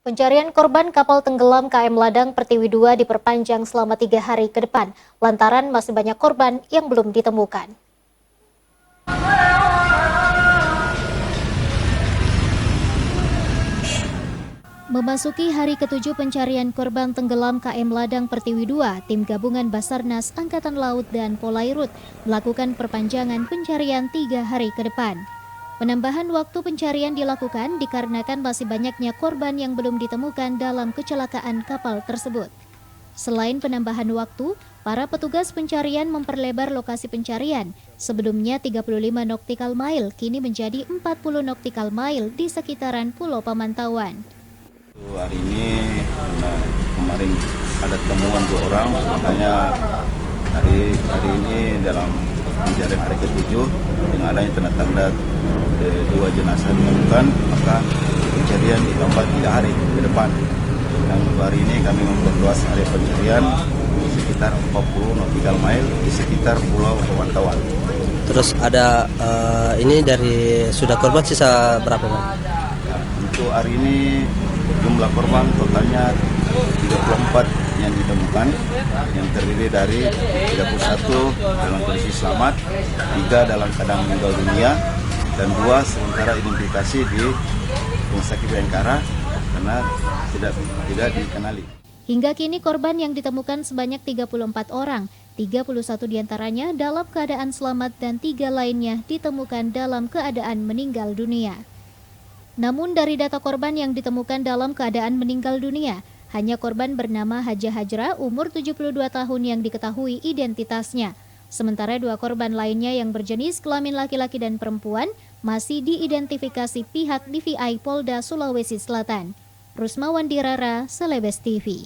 Pencarian korban kapal tenggelam KM Ladang Pertiwi II diperpanjang selama 3 hari ke depan, lantaran masih banyak korban yang belum ditemukan. Memasuki hari ke-7 pencarian korban tenggelam KM Ladang Pertiwi II, tim gabungan Basarnas, Angkatan Laut, dan Polairut melakukan perpanjangan pencarian 3 hari ke depan. Penambahan waktu pencarian dilakukan dikarenakan masih banyaknya korban yang belum ditemukan dalam kecelakaan kapal tersebut. Selain penambahan waktu, para petugas pencarian memperlebar lokasi pencarian. Sebelumnya 35 nautical mile, kini menjadi 40 nautical mile di sekitaran Pulau Pamantauan. Hari ini kemarin ada temuan 2 orang, makanya hari ini dalam pencarian hari ke-7 dengan adanya tanda-tanda 2 jenazah ditemukan, maka pencarian ditambah 3 hari ke depan. Dan hari ini kami memperluas area pencarian sekitar 40 nautical mile di sekitar Pulau Pamantauan. Terus ada ini dari sudah korban sisa berapa, Pak? Ya, untuk hari ini jumlah korban totalnya 34 yang ditemukan, yang terdiri dari 31 dalam kondisi selamat, 3 dalam keadaan meninggal dunia, dan 2 sementara identifikasi di Rumah Sakit Bayangkara karena tidak dikenali. Hingga kini korban yang ditemukan sebanyak 34 orang, 31 diantaranya dalam keadaan selamat dan 3 lainnya ditemukan dalam keadaan meninggal dunia. Namun dari data korban yang ditemukan dalam keadaan meninggal dunia, hanya korban bernama Haja Hajra umur 72 tahun yang diketahui identitasnya. Sementara 2 korban lainnya yang berjenis kelamin laki-laki dan perempuan masih diidentifikasi pihak DVI Polda Sulawesi Selatan. Rusma Wandirara, Celebes TV.